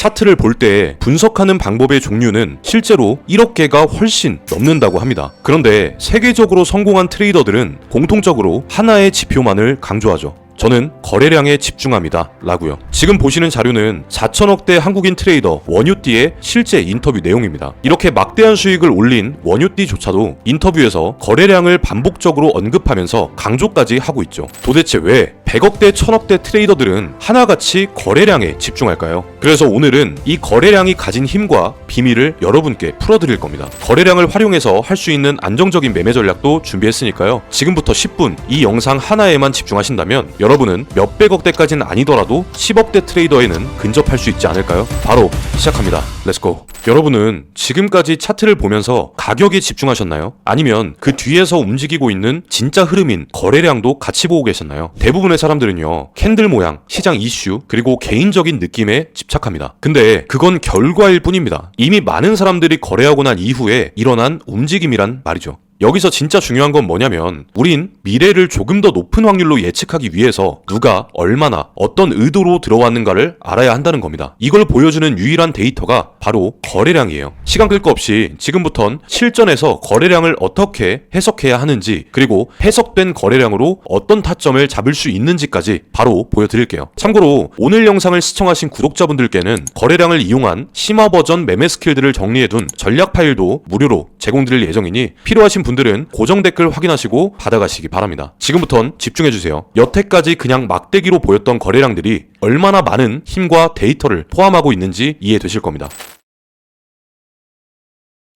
차트를 볼 때 분석하는 방법의 종류는 실제로 1억 개가 훨씬 넘는다고 합니다. 그런데 세계적으로 성공한 트레이더들은 공통적으로 하나의 지표만을 강조하죠. 저는 거래량에 집중합니다 라고요. 지금 보시는 자료는 4천억대 한국인 트레이더 원유띠의 실제 인터뷰 내용입니다. 이렇게 막대한 수익을 올린 원유띠조차도 인터뷰에서 거래량을 반복적으로 언급하면서 강조까지 하고 있죠. 도대체 왜 100억대 1000억대 트레이더들은 하나같이 거래량에 집중할까요? 그래서 오늘은 이 거래량이 가진 힘과 비밀을 여러분께 풀어드릴 겁니다. 거래량을 활용해서 할 수 있는 안정적인 매매 전략도 준비했으니까요. 지금부터 10분 이 영상 하나에만 집중하신다면 여러분은 몇백억대까지는 아니더라도 10억대 트레이더에는 근접할 수 있지 않을까요? 바로 시작합니다. 렛츠고. 여러분은 지금까지 차트를 보면서 가격에 집중하셨나요? 아니면 그 뒤에서 움직이고 있는 진짜 흐름인 거래량도 같이 보고 계셨나요? 대부분의 사람들은요, 캔들 모양, 시장 이슈, 그리고 개인적인 느낌에 집착합니다. 근데 그건 결과일 뿐입니다. 이미 많은 사람들이 거래하고 난 이후에 일어난 움직임이란 말이죠. 여기서 진짜 중요한 건 뭐냐면 우린 미래를 조금 더 높은 확률로 예측하기 위해서 누가 얼마나 어떤 의도로 들어왔는가를 알아야 한다는 겁니다. 이걸 보여주는 유일한 데이터가 바로 거래량이에요. 시간 끌 거 없이 지금부턴 실전에서 거래량을 어떻게 해석해야 하는지, 그리고 해석된 거래량으로 어떤 타점을 잡을 수 있는지까지 바로 보여드릴게요. 참고로 오늘 영상을 시청하신 구독자분들께는 거래량을 이용한 심화 버전 매매 스킬들을 정리해둔 전략 파일도 무료로 제공드릴 예정이니 필요하신 분들은 고정 댓글 확인하시고 받아가시기 바랍니다. 지금부턴 집중해주세요. 여태까지 그냥 막대기로 보였던 거래량들이 얼마나 많은 힘과 데이터를 포함하고 있는지 이해되실 겁니다.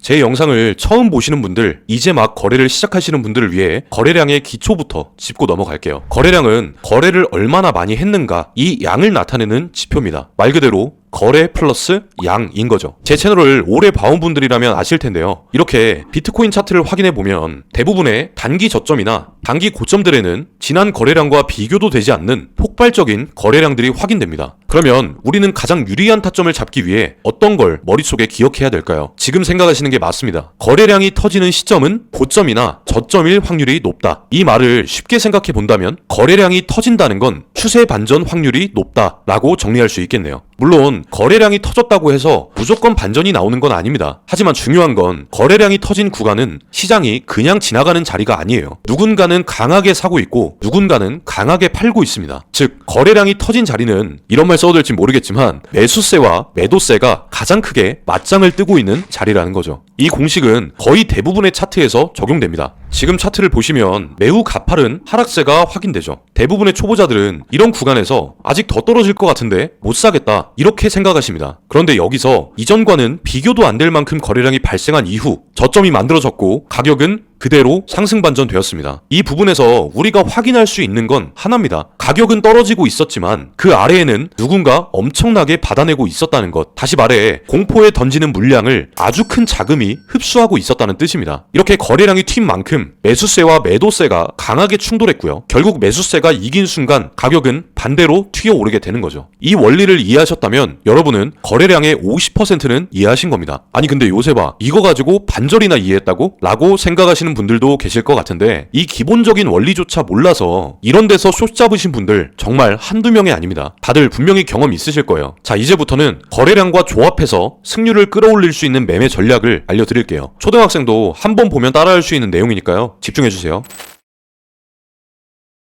제 영상을 처음 보시는 분들, 이제 막 거래를 시작하시는 분들을 위해 거래량의 기초부터 짚고 넘어갈게요. 거래량은 거래를 얼마나 많이 했는가, 이 양을 나타내는 지표입니다. 말 그대로 거래 플러스 양인 거죠. 제 채널을 오래 봐온 분들이라면 아실 텐데요. 이렇게 비트코인 차트를 확인해 보면 대부분의 단기 저점이나 단기 고점들에는 지난 거래량과 비교도 되지 않는 폭발적인 거래량들이 확인됩니다. 그러면 우리는 가장 유리한 타점을 잡기 위해 어떤 걸 머릿속에 기억해야 될까요? 지금 생각하시는 게 맞습니다. 거래량이 터지는 시점은 고점이나 저점일 확률이 높다. 이 말을 쉽게 생각해 본다면 거래량이 터진다는 건 추세 반전 확률이 높다라고 정리할 수 있겠네요. 물론 거래량이 터졌다고 해서 무조건 반전이 나오는 건 아닙니다. 하지만 중요한 건 거래량이 터진 구간은 시장이 그냥 지나가는 자리가 아니에요. 누군가는 강하게 사고 있고 누군가는 강하게 팔고 있습니다. 즉 거래량이 터진 자리는, 이런 말 써도 될지 모르겠지만 매수세와 매도세가 가장 크게 맞짱을 뜨고 있는 자리라는 거죠. 이 공식은 거의 대부분의 차트에서 적용됩니다. 지금 차트를 보시면 매우 가파른 하락세가 확인되죠. 대부분의 초보자들은 이런 구간에서 아직 더 떨어질 것 같은데 못 사겠다, 이렇게 생각하십니다. 그런데 여기서 이전과는 비교도 안 될 만큼 거래량이 발생한 이후 저점이 만들어졌고 가격은 그대로 상승 반전되었습니다. 이 부분에서 우리가 확인할 수 있는 건 하나입니다. 가격은 떨어지고 있었지만 그 아래에는 누군가 엄청나게 받아내고 있었다는 것. 다시 말해 공포에 던지는 물량을 아주 큰 자금이 흡수하고 있었다는 뜻입니다. 이렇게 거래량이 튄 만큼 매수세와 매도세가 강하게 충돌했고요. 결국 매수세가 이긴 순간 가격은 반대로 튀어오르게 되는 거죠. 이 원리를 이해하셨다면 여러분은 거래량의 50%는 이해하신 겁니다. 아니 근데 요새 봐, 이거 가지고 반절이나 이해했다고? 라고 생각하시는 분들도 계실 것 같은데 이 기본적인 원리조차 몰라서 이런 데서 숏 잡으신 분들 정말 한두 명이 아닙니다. 다들 분명히 경험 있으실 거예요. 자, 이제부터는 거래량과 조합해서 승률을 끌어올릴 수 있는 매매 전략을 알려드릴게요. 초등학생도 한 번 보면 따라할 수 있는 내용이니까요. 집중해주세요.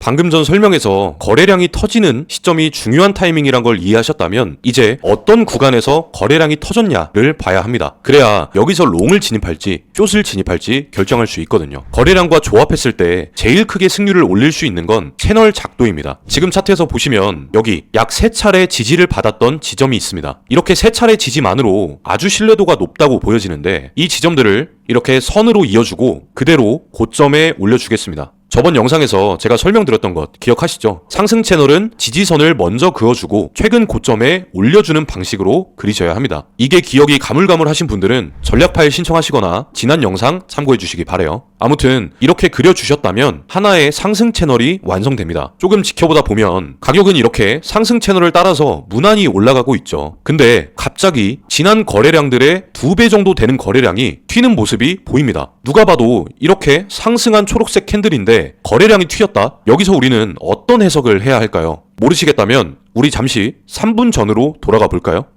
방금 전 설명에서 거래량이 터지는 시점이 중요한 타이밍이란 걸 이해하셨다면 이제 어떤 구간에서 거래량이 터졌냐를 봐야 합니다. 그래야 여기서 롱을 진입할지 숏을 진입할지 결정할 수 있거든요. 거래량과 조합했을 때 제일 크게 승률을 올릴 수 있는 건 채널 작도입니다. 지금 차트에서 보시면 여기 약 3차례 지지를 받았던 지점이 있습니다. 이렇게 3차례 지지만으로 아주 신뢰도가 높다고 보여지는데 이 지점들을 이렇게 선으로 이어주고 그대로 고점에 올려주겠습니다. 저번 영상에서 제가 설명드렸던 것 기억하시죠? 상승 채널은 지지선을 먼저 그어주고 최근 고점에 올려주는 방식으로 그리셔야 합니다. 이게 기억이 가물가물하신 분들은 전략 파일 신청하시거나 지난 영상 참고해 주시기 바래요. 아무튼 이렇게 그려주셨다면 하나의 상승 채널이 완성됩니다. 조금 지켜보다 보면 가격은 이렇게 상승 채널을 따라서 무난히 올라가고 있죠. 근데 갑자기 지난 거래량들의 2배 정도 되는 거래량이 튀는 모습이 보입니다. 누가 봐도 이렇게 상승한 초록색 캔들인데 거래량이 튀었다? 여기서 우리는 어떤 해석을 해야 할까요? 모르시겠다면 우리 잠시 3분 전으로 돌아가 볼까요?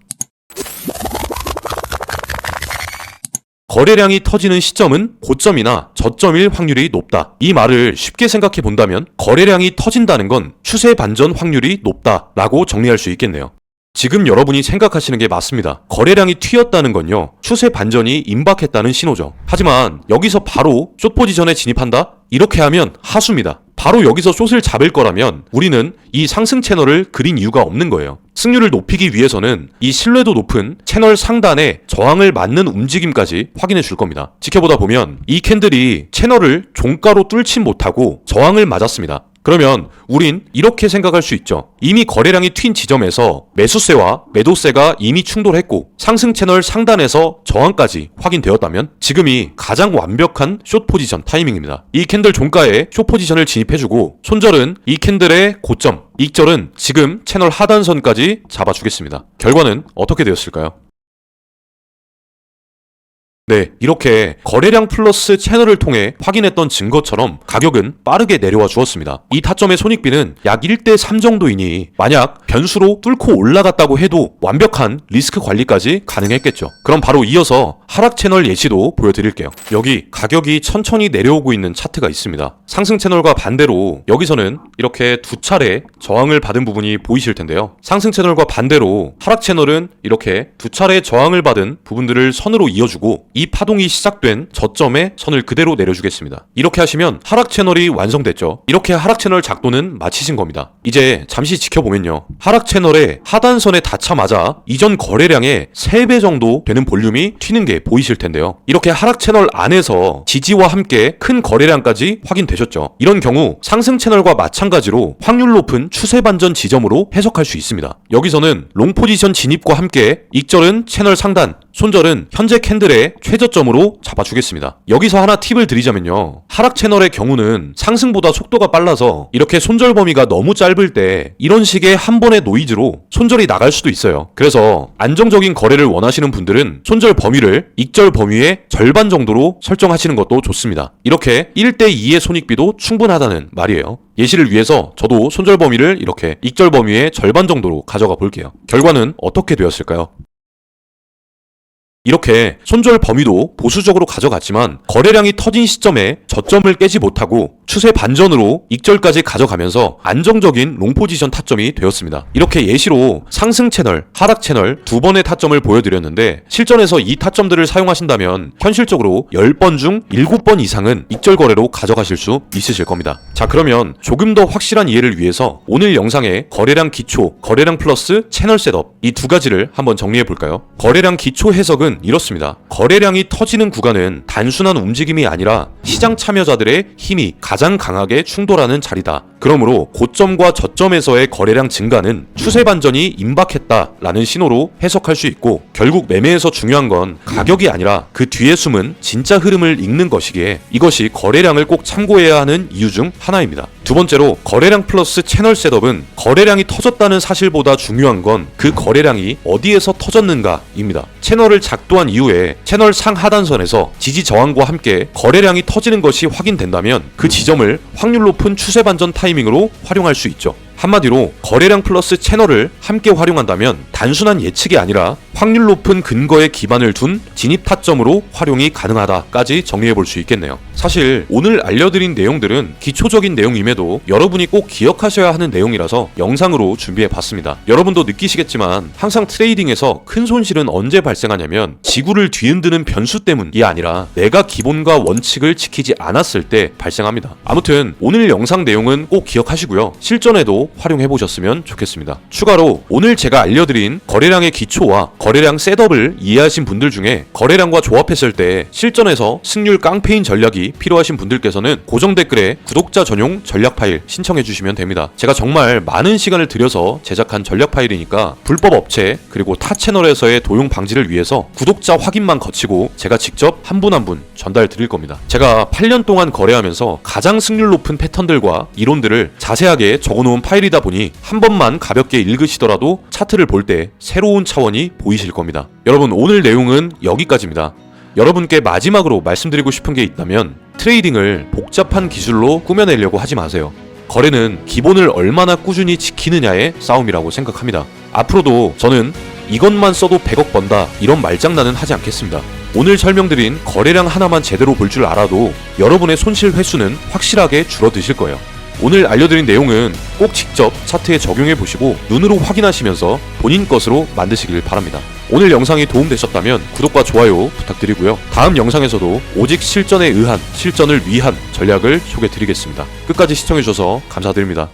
거래량이 터지는 시점은 고점이나 저점일 확률이 높다. 이 말을 쉽게 생각해 본다면 거래량이 터진다는 건 추세 반전 확률이 높다라고 정리할 수 있겠네요. 지금 여러분이 생각하시는 게 맞습니다. 거래량이 튀었다는 건요, 추세 반전이 임박했다는 신호죠. 하지만 여기서 바로 숏 포지션에 진입한다? 이렇게 하면 하수입니다. 바로 여기서 숏을 잡을 거라면 우리는 이 상승 채널을 그린 이유가 없는 거예요. 승률을 높이기 위해서는 이 신뢰도 높은 채널 상단에 저항을 맞는 움직임까지 확인해 줄 겁니다. 지켜보다 보면 이 캔들이 채널을 종가로 뚫지 못하고 저항을 맞았습니다. 그러면 우린 이렇게 생각할 수 있죠. 이미 거래량이 튄 지점에서 매수세와 매도세가 이미 충돌했고 상승 채널 상단에서 저항까지 확인되었다면 지금이 가장 완벽한 숏 포지션 타이밍입니다. 이 캔들 종가에 숏 포지션을 진입해주고 손절은 이 캔들의 고점, 익절은 지금 채널 하단선까지 잡아주겠습니다. 결과는 어떻게 되었을까요? 네, 이렇게 거래량 플러스 채널을 통해 확인했던 증거처럼 가격은 빠르게 내려와 주었습니다. 이 타점의 손익비는 약 1대3 정도이니 만약 변수로 뚫고 올라갔다고 해도 완벽한 리스크 관리까지 가능했겠죠. 그럼 바로 이어서 하락 채널 예시도 보여드릴게요. 여기 가격이 천천히 내려오고 있는 차트가 있습니다. 상승 채널과 반대로 여기서는 이렇게 두 차례 저항을 받은 부분이 보이실 텐데요. 상승 채널과 반대로 하락 채널은 이렇게 두 차례 저항을 받은 부분들을 선으로 이어주고 이 파동이 시작된 저점에 선을 그대로 내려주겠습니다. 이렇게 하시면 하락 채널이 완성됐죠. 이렇게 하락 채널 작도는 마치신 겁니다. 이제 잠시 지켜보면요. 하락 채널의 하단선에 닿자마자 이전 거래량의 3배 정도 되는 볼륨이 튀는 게 보이실 텐데요. 이렇게 하락 채널 안에서 지지와 함께 큰 거래량까지 확인되셨죠. 이런 경우 상승 채널과 마찬가지로 확률 높은 추세 반전 지점으로 해석할 수 있습니다. 여기서는 롱 포지션 진입과 함께 익절은 채널 상단, 손절은 현재 캔들의 최저점으로 잡아주겠습니다. 여기서 하나 팁을 드리자면요. 하락 채널의 경우는 상승보다 속도가 빨라서 이렇게 손절 범위가 너무 짧을 때 이런 식의 한 번의 노이즈로 손절이 나갈 수도 있어요. 그래서 안정적인 거래를 원하시는 분들은 손절 범위를 익절 범위의 절반 정도로 설정하시는 것도 좋습니다. 이렇게 1대2의 손익비도 충분하다는 말이에요. 예시를 위해서 저도 손절 범위를 이렇게 익절 범위의 절반 정도로 가져가 볼게요. 결과는 어떻게 되었을까요? 이렇게 손절 범위도 보수적으로 가져갔지만 거래량이 터진 시점에 저점을 깨지 못하고 추세 반전으로 익절까지 가져가면서 안정적인 롱 포지션 타점이 되었습니다. 이렇게 예시로 상승 채널, 하락 채널 두 번의 타점을 보여드렸는데 실전에서 이 타점들을 사용하신다면 현실적으로 10번 중 7번 이상은 익절 거래로 가져가실 수 있으실 겁니다. 자, 그러면 조금 더 확실한 이해를 위해서 오늘 영상의 거래량 기초, 거래량 플러스 채널 셋업 이 두 가지를 한번 정리해 볼까요? 거래량 기초 해석은 이렇습니다. 거래량이 터지는 구간은 단순한 움직임이 아니라 시장 참여자들의 힘이 가장 강하게 충돌하는 자리다. 그러므로 고점과 저점에서의 거래량 증가는 추세 반전이 임박했다라는 신호로 해석할 수 있고 결국 매매에서 중요한 건 가격이 아니라 그 뒤에 숨은 진짜 흐름을 읽는 것이기에 이것이 거래량을 꼭 참고해야 하는 이유 중 하나입니다. 두 번째로 거래량 플러스 채널 셋업은 거래량이 터졌다는 사실보다 중요한 건 그 거래량이 어디에서 터졌는가입니다. 채널을 작도한 이후에 채널 상하단선에서 지지 저항과 함께 거래량이 터지는 것이 확인된다면 그 지점을 확률 높은 추세 반전 타이밍으로 활용할 수 있죠. 한마디로 거래량 플러스 채널을 함께 활용한다면 단순한 예측이 아니라 확률 높은 근거에 기반을 둔 진입 타점으로 활용이 가능하다까지 정리해 볼 수 있겠네요. 사실 오늘 알려드린 내용들은 기초적인 내용임에도 여러분이 꼭 기억하셔야 하는 내용이라서 영상으로 준비해 봤습니다. 여러분도 느끼시겠지만 항상 트레이딩에서 큰 손실은 언제 발생하냐면 지구를 뒤흔드는 변수 때문이 아니라 내가 기본과 원칙을 지키지 않았을 때 발생합니다. 아무튼 오늘 영상 내용은 꼭 기억하시고요. 실전에도 활용해보셨으면 좋겠습니다. 추가로 오늘 제가 알려드린 거래량의 기초와 거래량 셋업을 이해하신 분들 중에 거래량과 조합했을 때 실전에서 승률 깡패인 전략이 필요하신 분들께서는 고정 댓글에 구독자 전용 전략 파일 신청해주시면 됩니다. 제가 정말 많은 시간을 들여서 제작한 전략 파일이니까 불법 업체 그리고 타 채널에서의 도용 방지를 위해서 구독자 확인만 거치고 제가 직접 한 분 한 분 전달 드릴 겁니다. 제가 8년 동안 거래하면서 가장 승률 높은 패턴들과 이론들을 자세하게 적어놓은 파일이다 보니 한 번만 가볍게 읽으시더라도 차트를 볼 때 새로운 차원이 보이실 겁니다. 여러분, 오늘 내용은 여기까지입니다. 여러분께 마지막으로 말씀드리고 싶은 게 있다면 트레이딩을 복잡한 기술로 꾸며내려고 하지 마세요. 거래는 기본을 얼마나 꾸준히 지키느냐의 싸움이라고 생각합니다. 앞으로도 저는 이것만 써도 100억 번다 이런 말장난은 하지 않겠습니다. 오늘 설명드린 거래량 하나만 제대로 볼 줄 알아도 여러분의 손실 횟수는 확실하게 줄어드실 거예요. 오늘 알려드린 내용은 꼭 직접 차트에 적용해 보시고 눈으로 확인하시면서 본인 것으로 만드시길 바랍니다. 오늘 영상이 도움되셨다면 구독과 좋아요 부탁드리고요. 다음 영상에서도 오직 실전에 의한, 실전을 위한 전략을 소개드리겠습니다. 끝까지 시청해주셔서 감사드립니다.